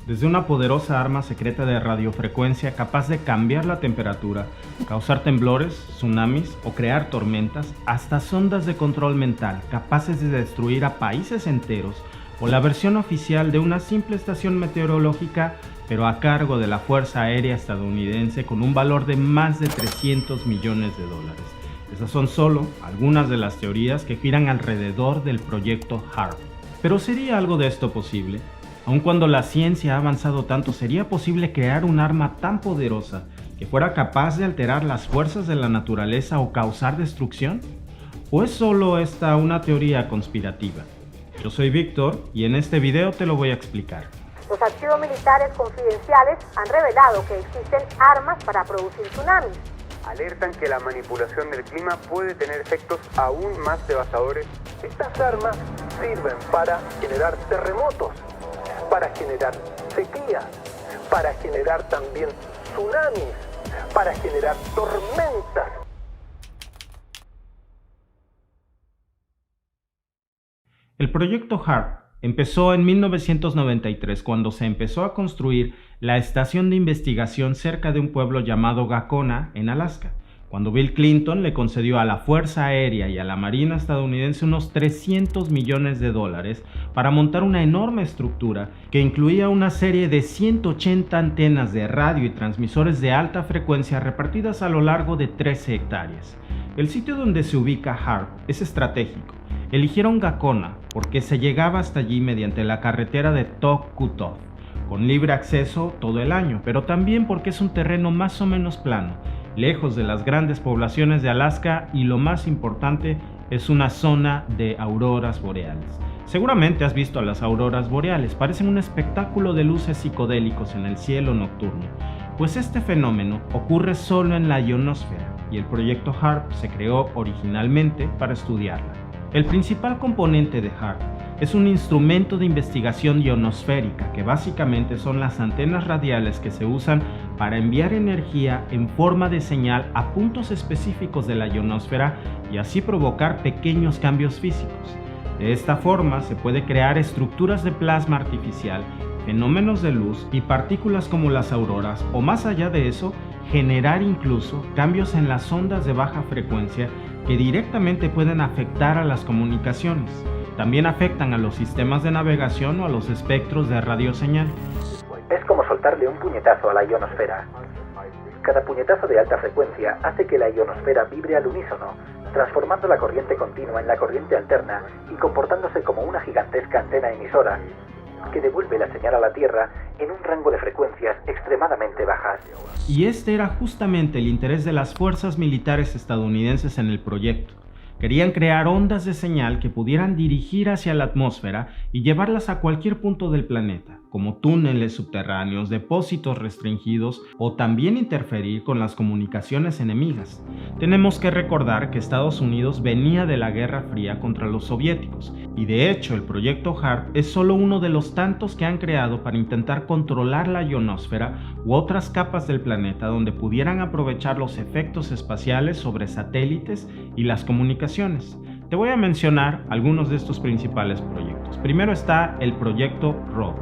Desde una poderosa arma secreta de radiofrecuencia capaz de cambiar la temperatura, causar temblores, tsunamis o crear tormentas, hasta sondas de control mental capaces de destruir a países enteros, o la versión oficial de una simple estación meteorológica, pero a cargo de la Fuerza Aérea Estadounidense con un valor de más de $300 millones. Esas son solo algunas de las teorías que giran alrededor del proyecto HAARP. ¿Pero sería algo de esto posible? Aun cuando la ciencia ha avanzado tanto, ¿sería posible crear un arma tan poderosa que fuera capaz de alterar las fuerzas de la naturaleza o causar destrucción? ¿O es solo esta una teoría conspirativa? Yo soy Víctor y en este video te lo voy a explicar. Los archivos militares confidenciales han revelado que existen armas para producir tsunamis. Alertan que la manipulación del clima puede tener efectos aún más devastadores. Estas armas sirven para generar terremotos, para generar sequías, para generar también tsunamis, para generar tormentas. El proyecto HAARP empezó en 1993 cuando se empezó a construir la estación de investigación cerca de un pueblo llamado Gacona, en Alaska, cuando Bill Clinton le concedió a la Fuerza Aérea y a la Marina estadounidense unos $300 millones para montar una enorme estructura que incluía una serie de 180 antenas de radio y transmisores de alta frecuencia repartidas a lo largo de 13 hectáreas. El sitio donde se ubica HAARP es estratégico. Eligieron Gacona porque se llegaba hasta allí mediante la carretera de Tok-Kutov, con libre acceso todo el año, pero también porque es un terreno más o menos plano, lejos de las grandes poblaciones de Alaska y, lo más importante, es una zona de auroras boreales. Seguramente has visto a las auroras boreales, parecen un espectáculo de luces psicodélicos en el cielo nocturno, pues este fenómeno ocurre solo en la ionosfera y el proyecto HAARP se creó originalmente para estudiarla. El principal componente de HAARP es un instrumento de investigación ionosférica, que básicamente son las antenas radiales que se usan para enviar energía en forma de señal a puntos específicos de la ionosfera y así provocar pequeños cambios físicos. De esta forma se puede crear estructuras de plasma artificial, fenómenos de luz y partículas como las auroras, o más allá de eso, generar incluso cambios en las ondas de baja frecuencia que directamente pueden afectar a las comunicaciones. También afectan a los sistemas de navegación o a los espectros de radioseñal. Es como soltarle un puñetazo a la ionosfera. Cada puñetazo de alta frecuencia hace que la ionosfera vibre al unísono, transformando la corriente continua en la corriente alterna y comportándose como una gigantesca antena emisora que devuelve la señal a la Tierra en un rango de frecuencias extremadamente bajas. Y este era justamente el interés de las fuerzas militares estadounidenses en el proyecto. Querían crear ondas de señal que pudieran dirigir hacia la atmósfera y llevarlas a cualquier punto del planeta, como túneles subterráneos, depósitos restringidos o también interferir con las comunicaciones enemigas. Tenemos que recordar que Estados Unidos venía de la Guerra Fría contra los soviéticos y de hecho el proyecto HAARP es solo uno de los tantos que han creado para intentar controlar la ionosfera u otras capas del planeta donde pudieran aprovechar los efectos espaciales sobre satélites y las comunicaciones. Te voy a mencionar algunos de estos principales proyectos. Primero está el proyecto ROD,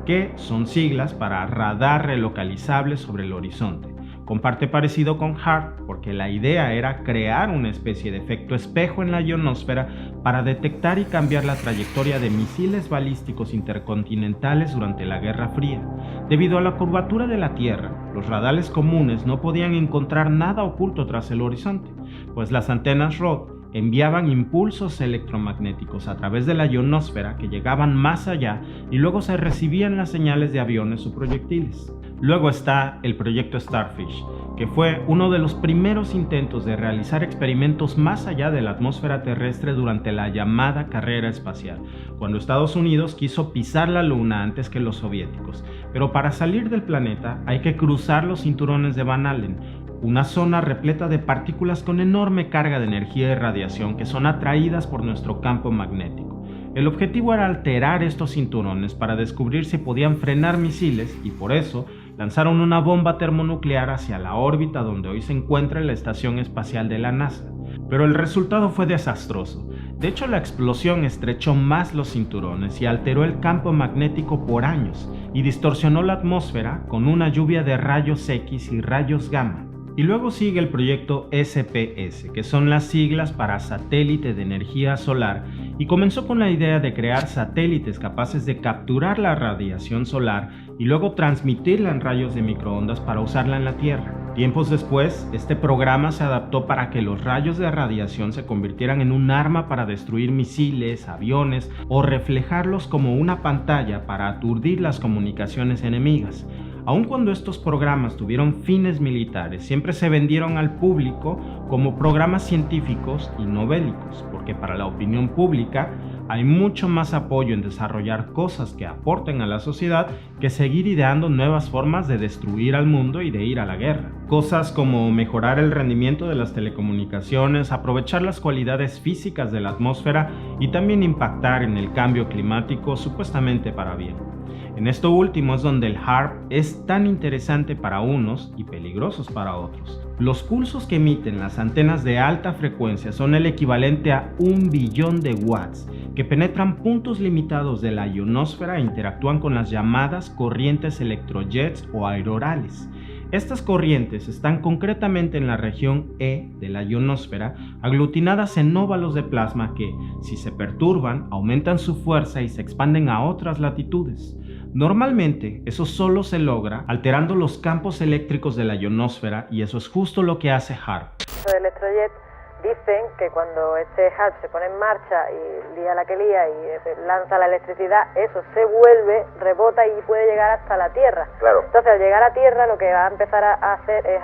que son siglas para Radar Relocalizable sobre el Horizonte. Comparte parecido con HAARP porque la idea era crear una especie de efecto espejo en la ionosfera para detectar y cambiar la trayectoria de misiles balísticos intercontinentales durante la Guerra Fría. Debido a la curvatura de la Tierra, los radares comunes no podían encontrar nada oculto tras el horizonte, pues las antenas ROD enviaban impulsos electromagnéticos a través de la ionosfera que llegaban más allá y luego se recibían las señales de aviones o proyectiles. Luego está el proyecto Starfish, que fue uno de los primeros intentos de realizar experimentos más allá de la atmósfera terrestre durante la llamada carrera espacial, cuando Estados Unidos quiso pisar la Luna antes que los soviéticos. Pero para salir del planeta hay que cruzar los cinturones de Van Allen, una zona repleta de partículas con enorme carga de energía y radiación que son atraídas por nuestro campo magnético. El objetivo era alterar estos cinturones para descubrir si podían frenar misiles y por eso lanzaron una bomba termonuclear hacia la órbita donde hoy se encuentra la Estación Espacial de la NASA. Pero el resultado fue desastroso, De hecho, la explosión estrechó más los cinturones y alteró el campo magnético por años y distorsionó la atmósfera con una lluvia de rayos X y rayos gamma. Y luego sigue el proyecto SPS, que son las siglas para Satélite de Energía Solar, y comenzó con la idea de crear satélites capaces de capturar la radiación solar y luego transmitirla en rayos de microondas para usarla en la Tierra. Tiempos después, este programa se adaptó para que los rayos de radiación se convirtieran en un arma para destruir misiles, aviones o reflejarlos como una pantalla para aturdir las comunicaciones enemigas. Aun cuando estos programas tuvieron fines militares, siempre se vendieron al público como programas científicos y no bélicos, porque para la opinión pública hay mucho más apoyo en desarrollar cosas que aporten a la sociedad que seguir ideando nuevas formas de destruir al mundo y de ir a la guerra. Cosas como mejorar el rendimiento de las telecomunicaciones, aprovechar las cualidades físicas de la atmósfera y también impactar en el cambio climático supuestamente para bien. En esto último es donde el HAARP es tan interesante para unos y peligrosos para otros. Los pulsos que emiten las antenas de alta frecuencia son el equivalente a 1 billón de watts, que penetran puntos limitados de la ionosfera e interactúan con las llamadas corrientes electrojets o aurorales. Estas corrientes están concretamente en la región E de la ionosfera, aglutinadas en óvalos de plasma que, si se perturban, aumentan su fuerza y se expanden a otras latitudes. Normalmente, eso solo se logra alterando los campos eléctricos de la ionosfera, y eso es justo lo que hace HAARP. Los electrojets dicen que cuando este HAARP se pone en marcha y lía la que lía y lanza la electricidad, eso se vuelve, rebota y puede llegar hasta la Tierra. Claro. Entonces, al llegar a Tierra, lo que va a empezar a hacer es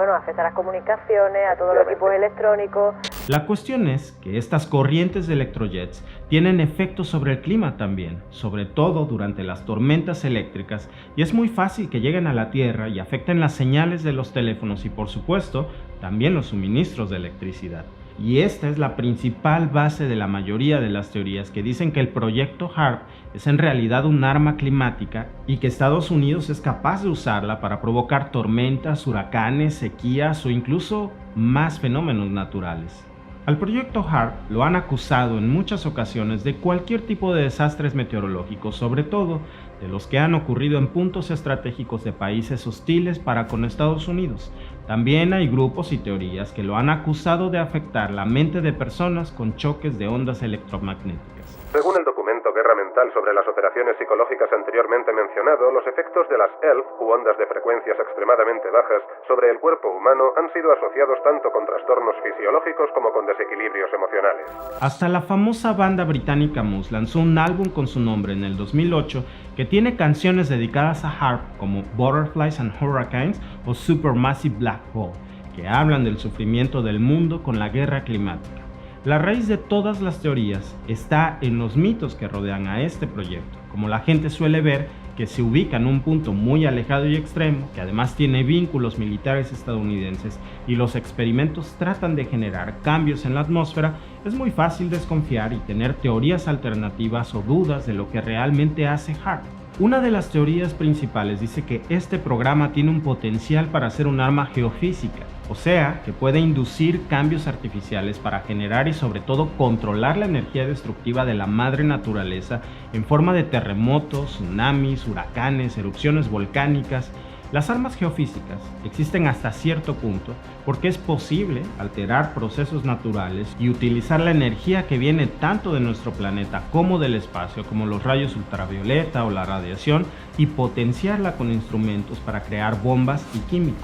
afectar las comunicaciones, a todos los equipos electrónicos. La cuestión es que estas corrientes de electrojets tienen efectos sobre el clima también, sobre todo durante las tormentas eléctricas, y es muy fácil que lleguen a la Tierra y afecten las señales de los teléfonos y, por supuesto, también los suministros de electricidad. Y esta es la principal base de la mayoría de las teorías que dicen que el proyecto HAARP es en realidad un arma climática y que Estados Unidos es capaz de usarla para provocar tormentas, huracanes, sequías o incluso más fenómenos naturales. Al proyecto HAARP lo han acusado en muchas ocasiones de cualquier tipo de desastres meteorológicos, sobre todo de los que han ocurrido en puntos estratégicos de países hostiles para con Estados Unidos. También hay grupos y teorías que lo han acusado de afectar la mente de personas con choques de ondas electromagnéticas. Según el documento Guerra Mental sobre las operaciones psicológicas anteriormente mencionado, los efectos de las ELF, u ondas de frecuencias extremadamente bajas, sobre el cuerpo humano han sido asociados tanto con trastornos fisiológicos como con desequilibrios emocionales. Hasta la famosa banda británica Muse lanzó un álbum con su nombre en el 2008 que tiene canciones dedicadas a HAARP como Butterflies and Hurricanes o Supermassive Black Hole, que hablan del sufrimiento del mundo con la guerra climática. La raíz de todas las teorías está en los mitos que rodean a este proyecto, como la gente suele ver que se ubica en un punto muy alejado y extremo, que además tiene vínculos militares estadounidenses y los experimentos tratan de generar cambios en la atmósfera. Es muy fácil desconfiar y tener teorías alternativas o dudas de lo que realmente hace HAARP. Una de las teorías principales dice que este programa tiene un potencial para ser un arma geofísica, o sea, que puede inducir cambios artificiales para generar y sobre todo controlar la energía destructiva de la madre naturaleza en forma de terremotos, tsunamis, huracanes, erupciones volcánicas. Las armas geofísicas existen hasta cierto punto porque es posible alterar procesos naturales y utilizar la energía que viene tanto de nuestro planeta como del espacio, como los rayos ultravioleta o la radiación, y potenciarla con instrumentos para crear bombas y químicos.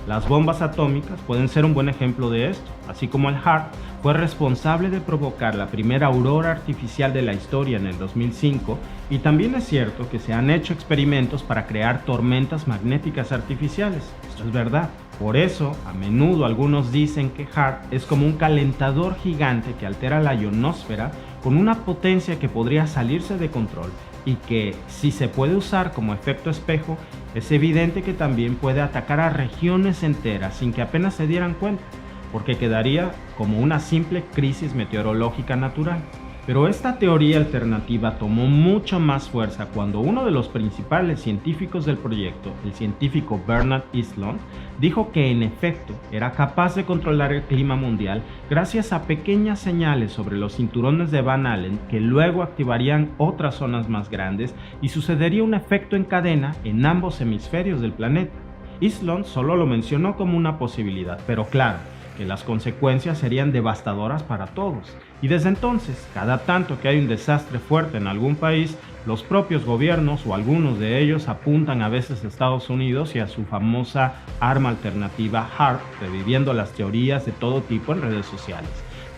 Las bombas atómicas pueden ser un buen ejemplo de esto, así como el HAARP fue responsable de provocar la primera aurora artificial de la historia en el 2005, y también es cierto que se han hecho experimentos para crear tormentas magnéticas artificiales. Esto es verdad. Por eso, a menudo algunos dicen que HAARP es como un calentador gigante que altera la ionosfera con una potencia que podría salirse de control, y que, si se puede usar como efecto espejo, es evidente que también puede atacar a regiones enteras sin que apenas se dieran cuenta, porque quedaría como una simple crisis meteorológica natural. Pero esta teoría alternativa tomó mucho más fuerza cuando uno de los principales científicos del proyecto, el científico Bernard Eastlund, dijo que en efecto era capaz de controlar el clima mundial gracias a pequeñas señales sobre los cinturones de Van Allen que luego activarían otras zonas más grandes y sucedería un efecto en cadena en ambos hemisferios del planeta. Eastlund solo lo mencionó como una posibilidad, pero claro, que las consecuencias serían devastadoras para todos. Y desde entonces, cada tanto que hay un desastre fuerte en algún país, los propios gobiernos o algunos de ellos apuntan a veces a Estados Unidos y a su famosa arma alternativa HAARP, reviviendo las teorías de todo tipo en redes sociales.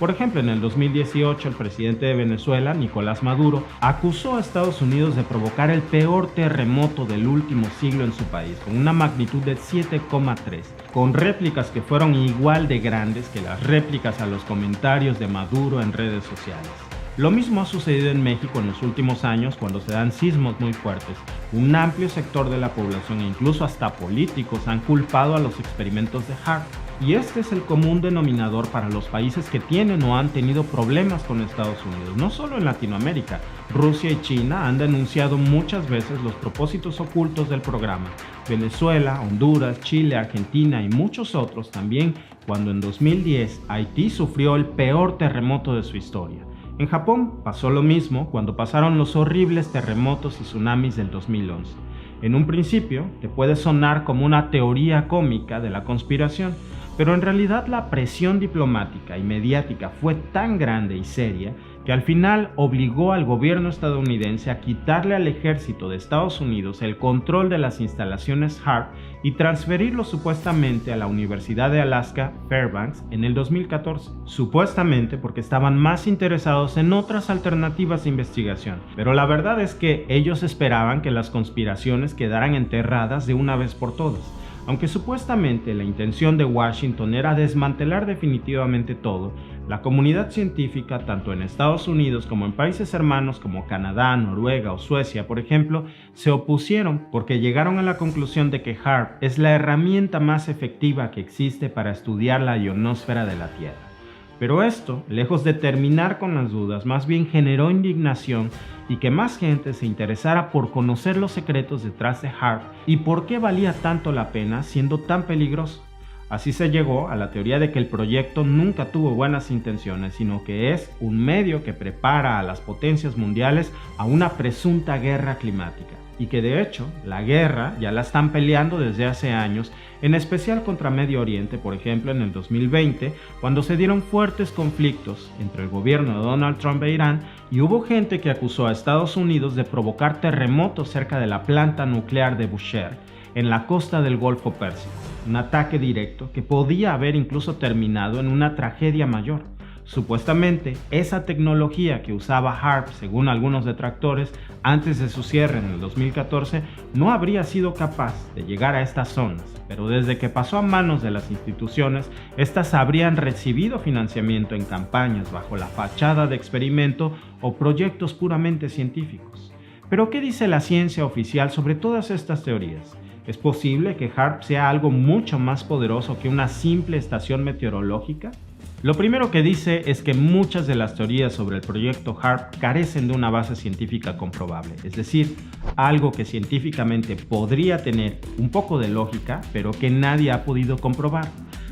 Por ejemplo, en el 2018, el presidente de Venezuela, Nicolás Maduro, acusó a Estados Unidos de provocar el peor terremoto del último siglo en su país, con una magnitud de 7,3, con réplicas que fueron igual de grandes que las réplicas a los comentarios de Maduro en redes sociales. Lo mismo ha sucedido en México en los últimos años cuando se dan sismos muy fuertes. Un amplio sector de la población e incluso hasta políticos han culpado a los experimentos de HAARP. Y este es el común denominador para los países que tienen o han tenido problemas con Estados Unidos, no solo en Latinoamérica. Rusia y China han denunciado muchas veces los propósitos ocultos del programa. Venezuela, Honduras, Chile, Argentina y muchos otros también, cuando en 2010 Haití sufrió el peor terremoto de su historia. En Japón pasó lo mismo cuando pasaron los horribles terremotos y tsunamis del 2011. En un principio te puede sonar como una teoría cómica de la conspiración, pero en realidad la presión diplomática y mediática fue tan grande y seria que al final obligó al gobierno estadounidense a quitarle al ejército de Estados Unidos el control de las instalaciones HAARP y transferirlo supuestamente a la Universidad de Alaska, Fairbanks, en el 2014, supuestamente porque estaban más interesados en otras alternativas de investigación. Pero la verdad es que ellos esperaban que las conspiraciones quedaran enterradas de una vez por todas. Aunque supuestamente la intención de Washington era desmantelar definitivamente todo, la comunidad científica, tanto en Estados Unidos como en países hermanos como Canadá, Noruega o Suecia, por ejemplo, se opusieron porque llegaron a la conclusión de que HAARP es la herramienta más efectiva que existe para estudiar la ionosfera de la Tierra. Pero esto, lejos de terminar con las dudas, más bien generó indignación y que más gente se interesara por conocer los secretos detrás de HAARP y por qué valía tanto la pena siendo tan peligroso. Así se llegó a la teoría de que el proyecto nunca tuvo buenas intenciones, sino que es un medio que prepara a las potencias mundiales a una presunta guerra climática. Y que de hecho, la guerra ya la están peleando desde hace años, en especial contra Medio Oriente, por ejemplo en el 2020, cuando se dieron fuertes conflictos entre el gobierno de Donald Trump e Irán, y hubo gente que acusó a Estados Unidos de provocar terremotos cerca de la planta nuclear de Bushehr, en la costa del Golfo Pérsico, un ataque directo que podía haber incluso terminado en una tragedia mayor. Supuestamente, esa tecnología que usaba HAARP, según algunos detractores, antes de su cierre en el 2014, no habría sido capaz de llegar a estas zonas, pero desde que pasó a manos de las instituciones, estas habrían recibido financiamiento en campañas bajo la fachada de experimento o proyectos puramente científicos. ¿Pero qué dice la ciencia oficial sobre todas estas teorías? ¿Es posible que HAARP sea algo mucho más poderoso que una simple estación meteorológica? Lo primero que dice es que muchas de las teorías sobre el proyecto HAARP carecen de una base científica comprobable, es decir, algo que científicamente podría tener un poco de lógica, pero que nadie ha podido comprobar.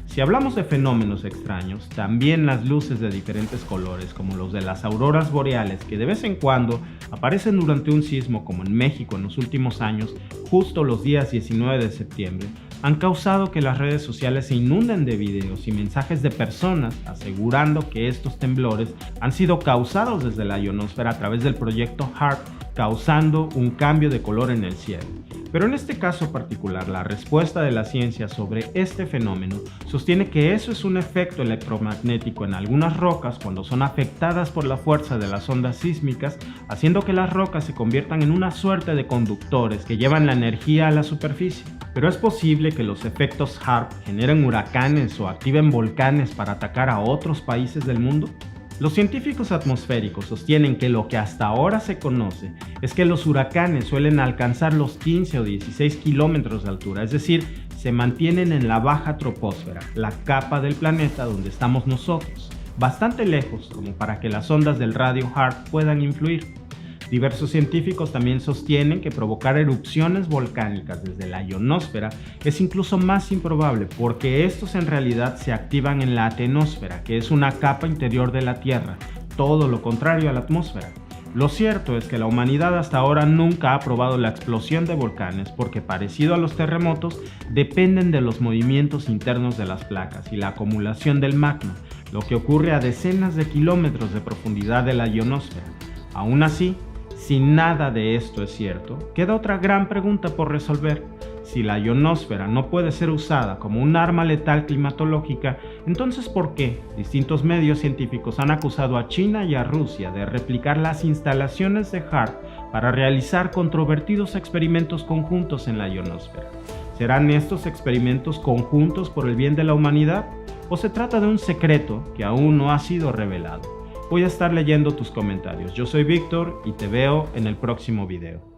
Si hablamos de fenómenos extraños, también las luces de diferentes colores, como los de las auroras boreales, que de vez en cuando aparecen durante un sismo como en México en los últimos años, justo los días 19 de septiembre, han causado que las redes sociales se inunden de videos y mensajes de personas asegurando que estos temblores han sido causados desde la ionosfera a través del proyecto HAARP, causando un cambio de color en el cielo. Pero en este caso particular, la respuesta de la ciencia sobre este fenómeno sostiene que eso es un efecto electromagnético en algunas rocas cuando son afectadas por la fuerza de las ondas sísmicas, haciendo que las rocas se conviertan en una suerte de conductores que llevan la energía a la superficie. Pero es posible que los efectos HAARP generen huracanes o activen volcanes para atacar a otros países del mundo. Los científicos atmosféricos sostienen que lo que hasta ahora se conoce es que los huracanes suelen alcanzar los 15 o 16 kilómetros de altura, es decir, se mantienen en la baja troposfera, la capa del planeta donde estamos nosotros. bastante lejos como para que las ondas del radio HAARP puedan influir. Diversos científicos también sostienen que provocar erupciones volcánicas desde la ionosfera es incluso más improbable porque estos en realidad se activan en la atenosfera, que es una capa interior de la Tierra, todo lo contrario a la atmósfera. Lo cierto es que la humanidad hasta ahora nunca ha probado la explosión de volcanes porque, parecido a los terremotos, dependen de los movimientos internos de las placas y la acumulación del magma, lo que ocurre a decenas de kilómetros de profundidad de la ionosfera. Aún así, si nada de esto es cierto, queda otra gran pregunta por resolver. Si la ionosfera no puede ser usada como un arma letal climatológica, entonces ¿por qué distintos medios científicos han acusado a China y a Rusia de replicar las instalaciones de HAARP para realizar controvertidos experimentos conjuntos en la ionosfera? ¿Serán estos experimentos conjuntos por el bien de la humanidad? ¿O se trata de un secreto que aún no ha sido revelado? Voy a estar leyendo tus comentarios. Yo soy Víctor y te veo en el próximo video.